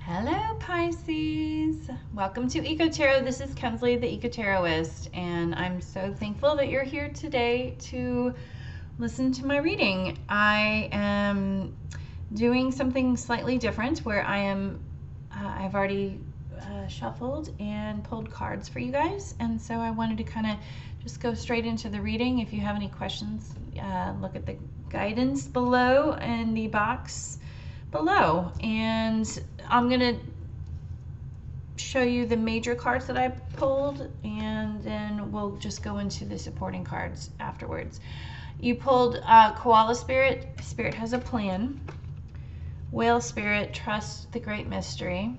Hello Pisces! Welcome to Eco Tarot. This is Kensley, the Eco Tarotist, and I'm so thankful that you're here today to listen to my reading. I am doing something slightly different where I've already shuffled and pulled cards for you guys, and so I wanted to kind of just go straight into the reading. If you have any questions, look at the guidance below in the box below, and I'm gonna show you the major cards that I pulled, and then we'll just go into the supporting cards afterwards. You pulled Koala Spirit. Spirit has a plan. Whale Spirit, trust the great mystery.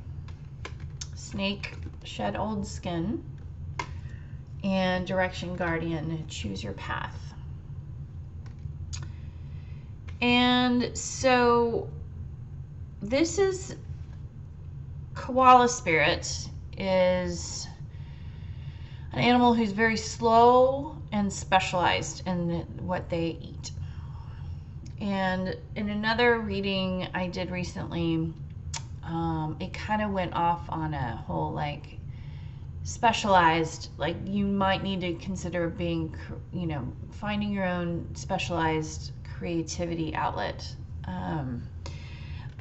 Snake, shed old skin. And Direction Guardian, choose your path. And so this is Koala Spirit, is an animal who's very slow and specialized in what they eat. And in another reading I did recently, it kind of went off on a whole like specialized, like you might need to consider being, finding your own specialized creativity outlet.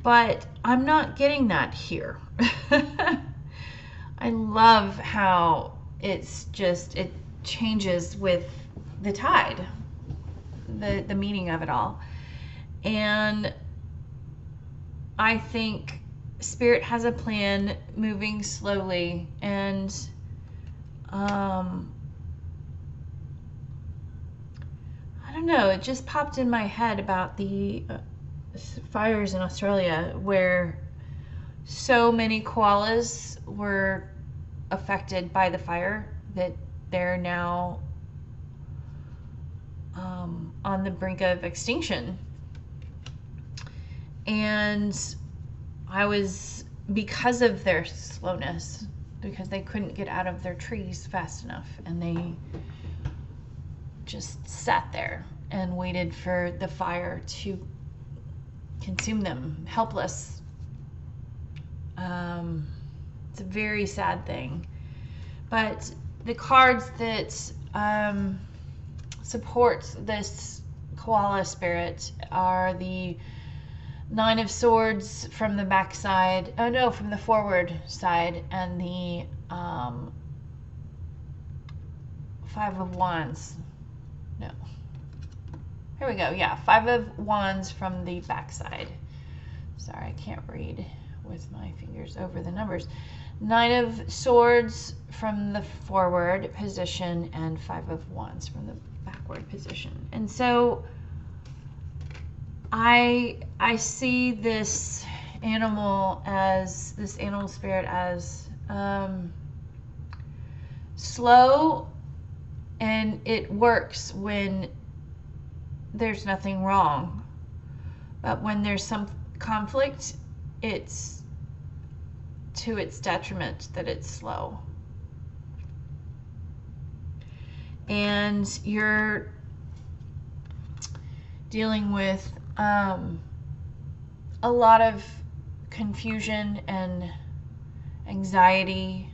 But I'm not getting that here. I love how it changes with the tide, the meaning of it all. And I think Spirit has a plan, moving slowly, and I don't know, it just popped in my head about the fires in Australia where so many koalas were affected by the fire that they're now on the brink of extinction. And because of their slowness, because they couldn't get out of their trees fast enough, and they just sat there and waited for the fire to consume them, helpless. It's a very sad thing. But the cards that support this Koala Spirit are the Nine of Swords from the back side, from the forward side, and the Five of Wands. No. Here we go. Yeah, Five of Wands from the back side. Sorry, I can't read with my fingers over the numbers. Nine of Swords from the forward position and Five of Wands from the backward position. And so I see this animal spirit as slow, and it works when there's nothing wrong. But when there's some conflict, it's to its detriment that it's slow. And you're dealing with a lot of confusion and anxiety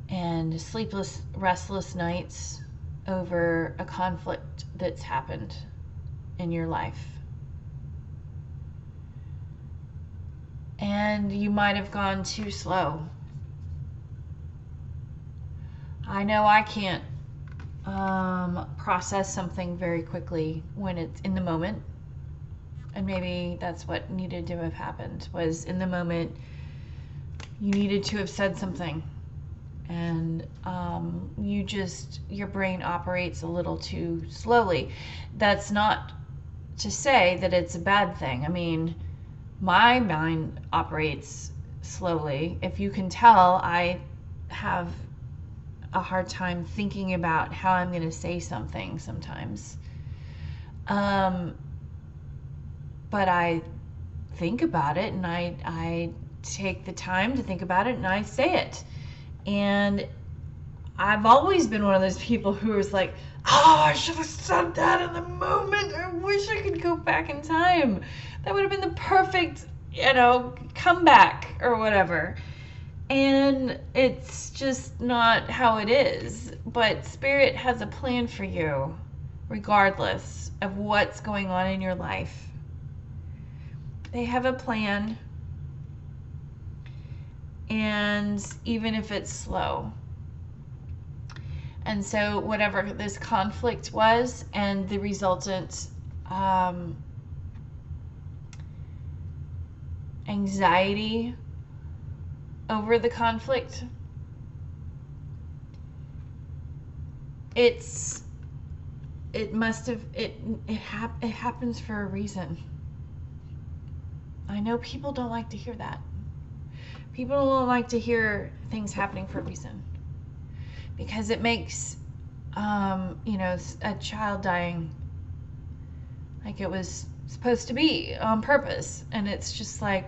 and sleepless, restless nights over a conflict that's happened in your life. And you might have gone too slow. I know I can't process something very quickly when it's in the moment. And maybe that's what needed to have happened, was in the moment you needed to have said something. And your brain operates a little too slowly. That's not to say that it's a bad thing. I mean, my mind operates slowly. If you can tell, I have a hard time thinking about how I'm going to say something sometimes. But I think about it, and I take the time to think about it, and I say it. And I've always been one of those people who was like, oh, I should have said that in the moment. I wish I could go back in time. That would have been the perfect, come back or whatever. And it's just not how it is. But Spirit has a plan for you, regardless of what's going on in your life. They have a plan. And even if it's slow. And so whatever this conflict was and the resultant anxiety over the conflict, it happens for a reason. I know people don't like to hear that. People don't like to hear things happening for a reason, because it makes a child dying like it was supposed to be on purpose. And it's just like,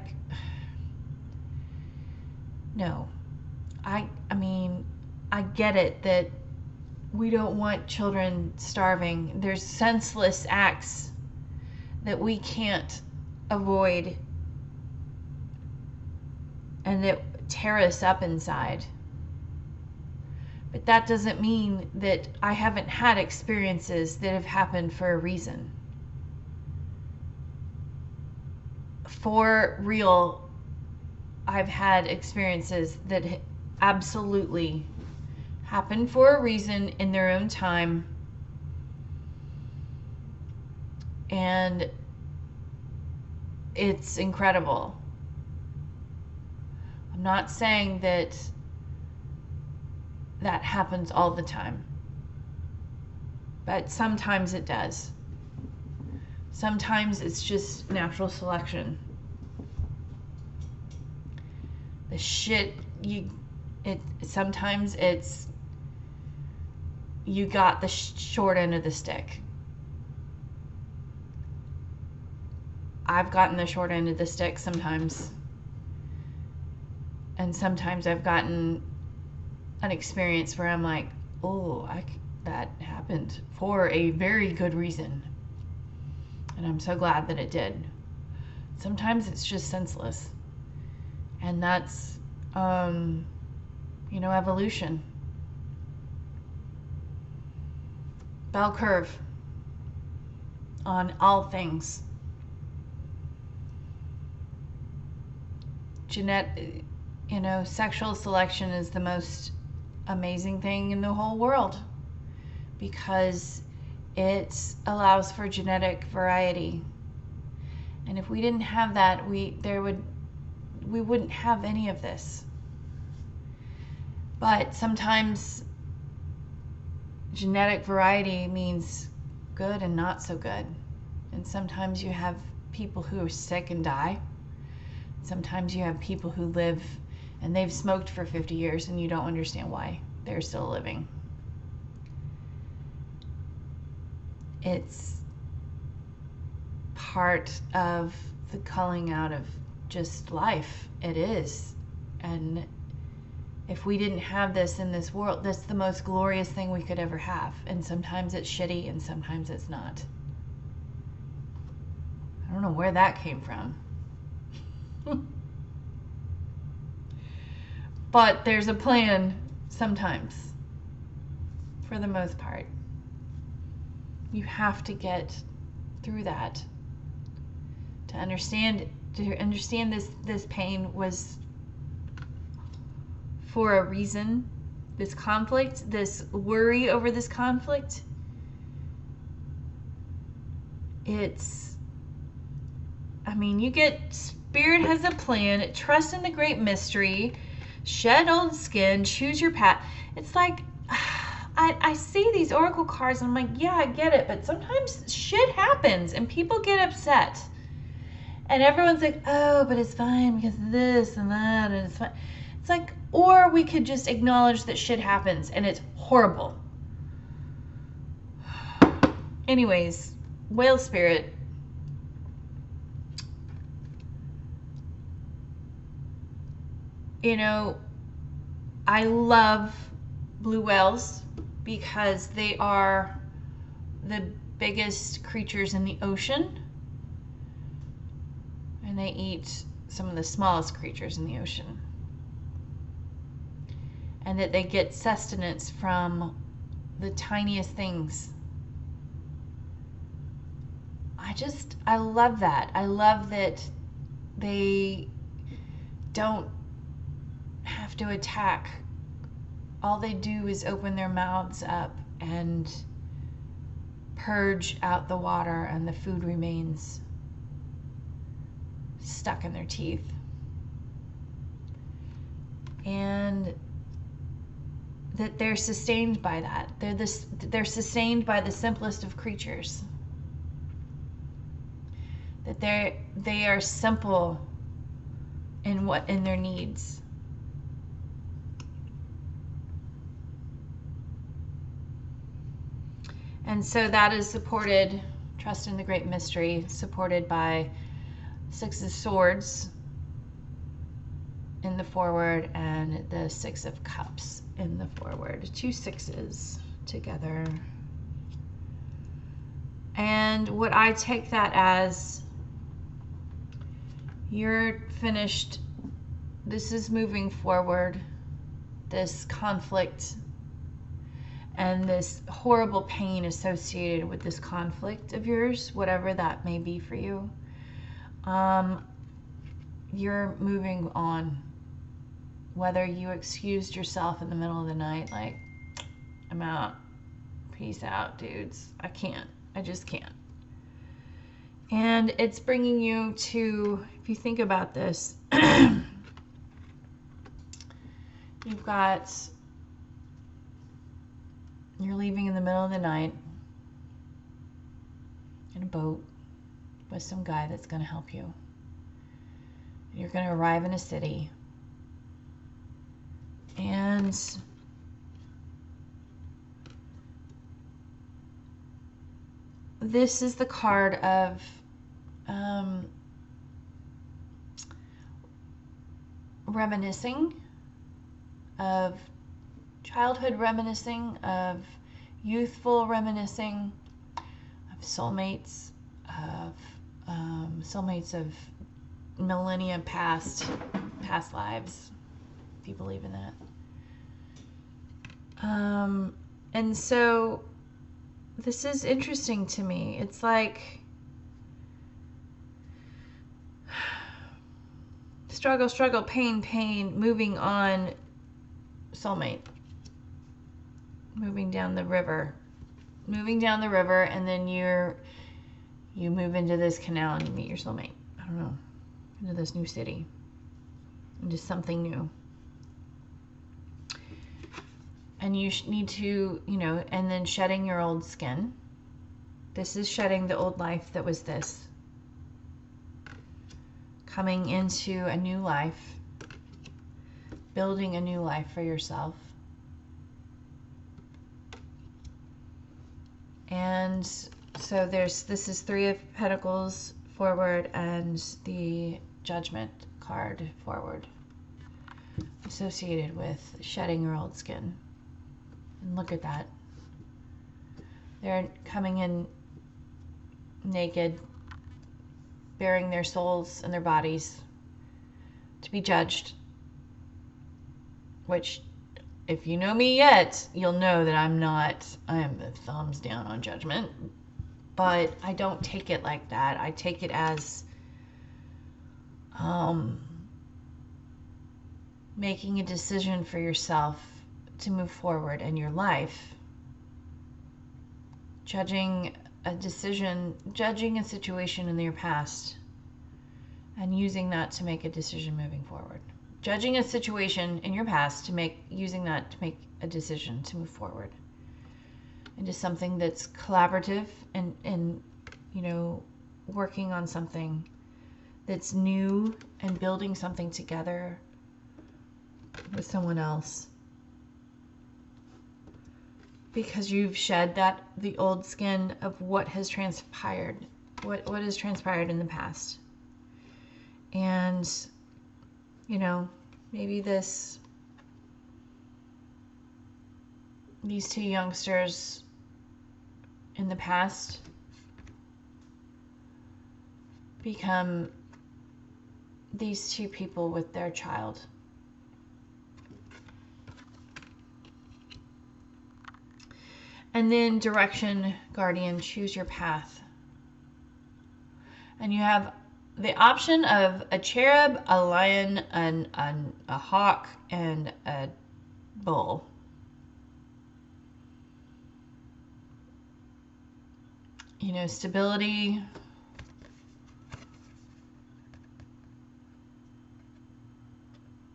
no. I mean, I get it that we don't want children starving. There's senseless acts that we can't avoid and that tear us up inside. But that doesn't mean that I haven't had experiences that have happened for a reason. For real, I've had experiences that absolutely happened for a reason in their own time. And it's incredible. I'm not saying that that happens all the time, but sometimes it does. Sometimes it's just natural selection. The shit sometimes it's you got the short end of the stick. I've gotten the short end of the stick sometimes. And sometimes I've gotten an experience where I'm like, oh, that happened for a very good reason. And I'm so glad that it did. Sometimes it's just senseless. And that's, evolution. Bell curve on all things. Sexual selection is the most amazing thing in the whole world, because it allows for genetic variety. And if we didn't have that, we wouldn't have any of this. But sometimes genetic variety means good and not so good. And sometimes you have people who are sick and die. Sometimes you have people who live and they've smoked for 50 years and you don't understand why they're still living. It's part of the culling out of just life. It is. And if we didn't have this in this world, that's the most glorious thing we could ever have. And sometimes it's shitty and sometimes it's not. I don't know where that came from. But there's a plan sometimes, for the most part. You have to get through that to understand this pain was for a reason. This conflict, this worry over this conflict, Spirit has a plan. Trust in the great mystery. Shed old skin. Choose your path. It's like, I see these oracle cards and I'm like, yeah, I get it. But sometimes shit happens and people get upset. And everyone's like, oh, but it's fine because of this and that, and it's fine. It's like, or we could just acknowledge that shit happens and it's horrible. Anyways, whale spirit. I love blue whales because they are the biggest creatures in the ocean. And they eat some of the smallest creatures in the ocean. And that they get sustenance from the tiniest things. I love that. I love that they don't have to attack. All they do is open their mouths up and purge out the water, and the food remains stuck in their teeth. And that they're sustained by that. They're sustained by the simplest of creatures. That they are simple in their needs. And so that is supported, trust in the great mystery, supported by 6 of Swords in the forward and the 6 of Cups in the forward. 2 6s together. And what I take that as, you're finished. This is moving forward. This conflict and this horrible pain associated with this conflict of yours, whatever that may be for you, you're moving on. Whether you excused yourself in the middle of the night, like, I'm out, peace out, dudes, I just can't. And it's bringing you to, if you think about this, you're leaving in the middle of the night in a boat with some guy that's going to help you. You're going to arrive in a city. And this is the card of reminiscing, of childhood reminiscing, of youthful reminiscing, of soulmates, of millennia past lives, if you believe in that. And so this is interesting to me. It's like struggle, pain, moving on, soulmate. Moving down the river, and then you move into this canal and you meet your soulmate. I don't know, into this new city, into something new. And you need to, and then shedding your old skin. This is shedding the old life that was this. Coming into a new life, building a new life for yourself. And so this is 3 of Pentacles forward and the Judgment card forward, associated with shedding your old skin. And look at that. They're coming in naked, bearing their souls and their bodies to be judged. Which, if you know me yet, you'll know that I am the thumbs down on judgment. But I don't take it like that. I take it as making a decision for yourself to move forward in your life. Judging a situation in your past and using that to make a decision moving forward. Judging a situation in your past, using that to make a decision to move forward into something that's collaborative and working on something that's new and building something together with someone else. Because you've shed the old skin of what has transpired, what has transpired in the past. And, maybe these 2 youngsters in the past become these two people with their child. And then direction, guardian, choose your path. And you have the option of a cherub, a lion, a hawk, and a bull. You know, stability.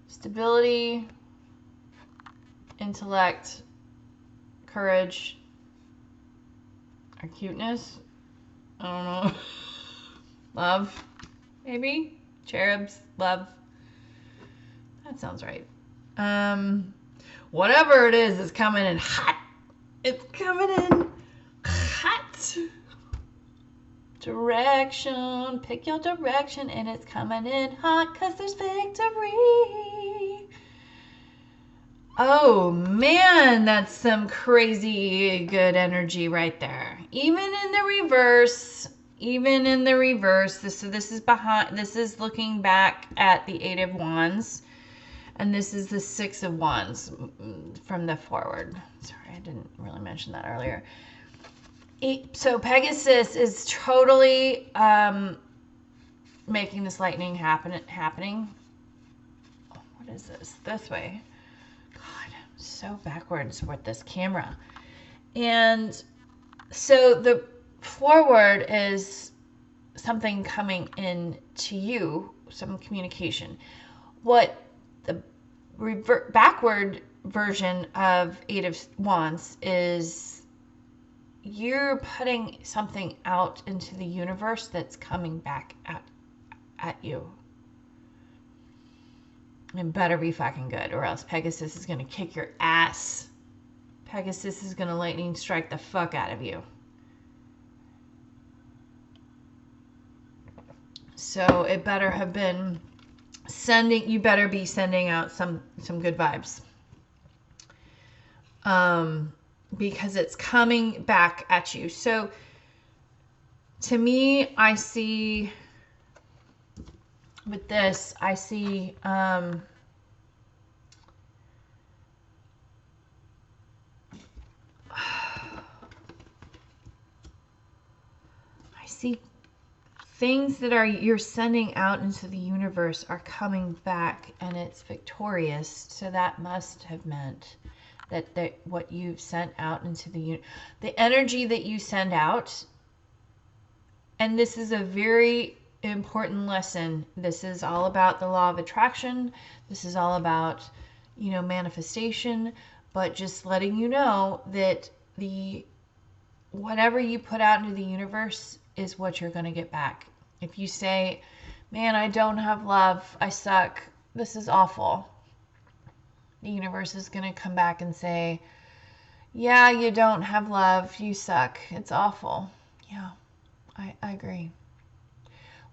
Stability, intellect, courage, or cuteness. I don't know. Love, maybe? Cherubs, love. That sounds right. Whatever it is coming in hot. It's coming in hot. Direction. Pick your direction, and it's coming in hot because there's victory. Oh man, that's some crazy good energy right there. Even in the reverse, this is behind, this is looking back at the 8 of Wands, and this is the 6 of Wands from the forward. Sorry, I didn't really mention that earlier. So Pegasus is totally making this lightning happening. Oh, what is this? This way. God, I'm so backwards with this camera. And so the forward is something coming in to you, some communication. What the backward version of 8 of Wands is, you're putting something out into the universe that's coming back at you. It better be fucking good, or else Pegasus is going to kick your ass. Pegasus is going to lightning strike the fuck out of you. So it better have been you better be sending out some good vibes. Because it's coming back at you. So to me, I see with this, I see I see things that you're sending out into the universe are coming back, and it's victorious. So that must have meant that what you've sent out into the energy that you send out. And this is a very important lesson. This is all about the law of attraction. This is all about, you know, manifestation, but just letting you know that whatever you put out into the universe is what you're going to get back. If you say, man, I don't have love, I suck, this is awful, the universe is going to come back and say, yeah, you don't have love, you suck, it's awful. Yeah, I agree.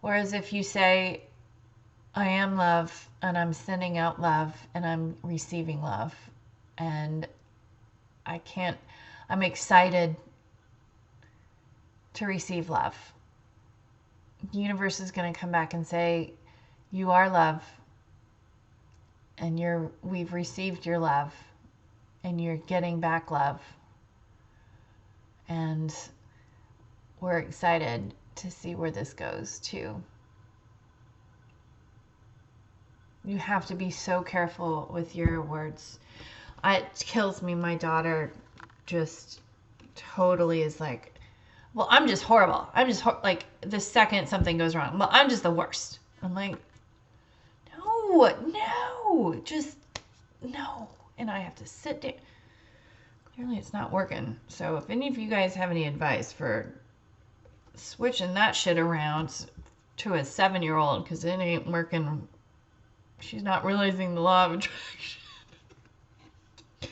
Whereas if you say, I am love, and I'm sending out love, and I'm receiving love, and I'm excited to receive love, the universe is going to come back and say, you are love, and we've received your love, and you're getting back love, and we're excited to see where this goes too. You have to be so careful with your words. It kills me. My daughter just totally is like, well, I'm just horrible. I'm just like, the second something goes wrong, well, I'm just the worst. I'm like, no, just no. And I have to sit down. Clearly it's not working. So if any of you guys have any advice for switching that shit around to a 7-year-old, because it ain't working. She's not realizing the law of attraction. I'm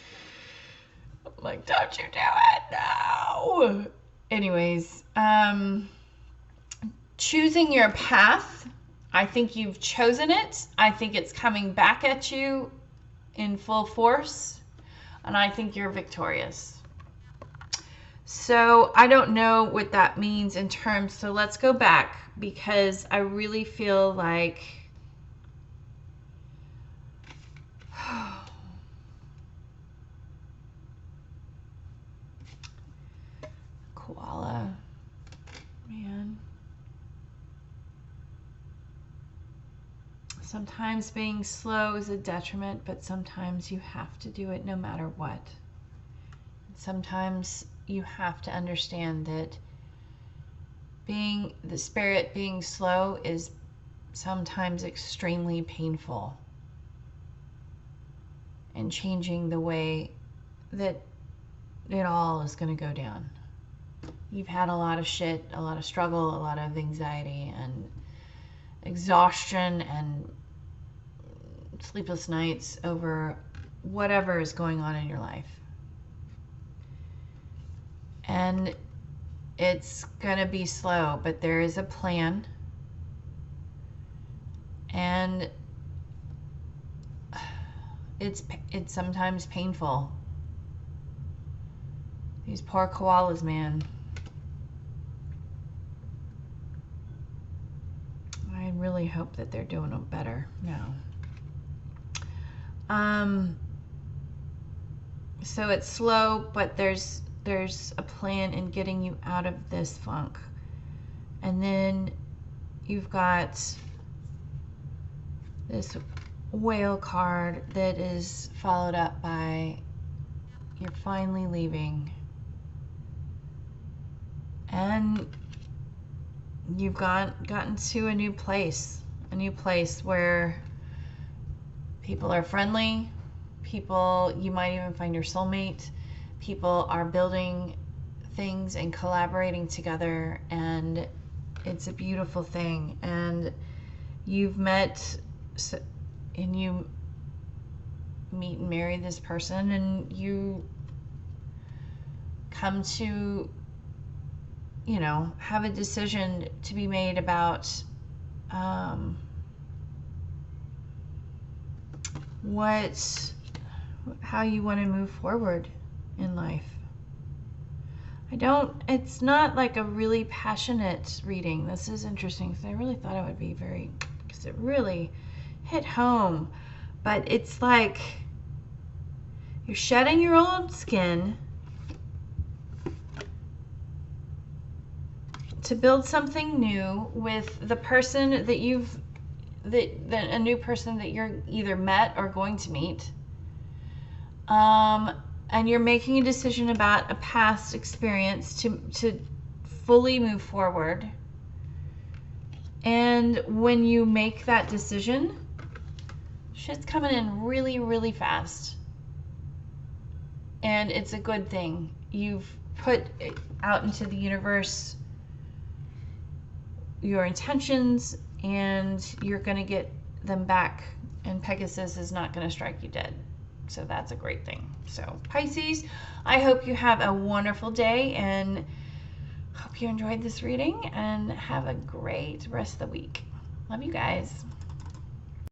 like, don't you do it, no. Anyways, choosing your path. I think you've chosen it. I think it's coming back at you in full force, and I think you're victorious. So I don't know what that means in terms, so let's go back, because I really feel like koala. Man. Sometimes being slow is a detriment, but sometimes you have to do it no matter what. Sometimes you have to understand that the spirit being slow is sometimes extremely painful, and changing the way that it all is going to go down. You've had a lot of shit, a lot of struggle, a lot of anxiety and exhaustion and sleepless nights over whatever is going on in your life. And it's gonna be slow, but there is a plan. And it's sometimes painful. These poor koalas, man. I really hope that they're doing better now. So it's slow, but there's a plan in getting you out of this funk. And then you've got this whale card that is followed up by you're finally leaving. And you've gotten to a new place where people are friendly, you might even find your soulmate, people are building things and collaborating together, and it's a beautiful thing. And you've met, and you meet and marry this person, and you come to, have a decision to be made about how you want to move forward in life. It's not like a really passionate reading. This is interesting because I really thought it would be because it really hit home. But it's like you're shedding your old skin to build something new with the person that a new person that you're either met or going to meet. And you're making a decision about a past experience to fully move forward. And when you make that decision, shit's coming in really, really fast. And it's a good thing. You've put out into the universe your intentions, and you're going to get them back, and Pegasus is not going to strike you dead. So that's a great thing. So Pisces, I hope you have a wonderful day, and hope you enjoyed this reading, and have a great rest of the week. Love you guys.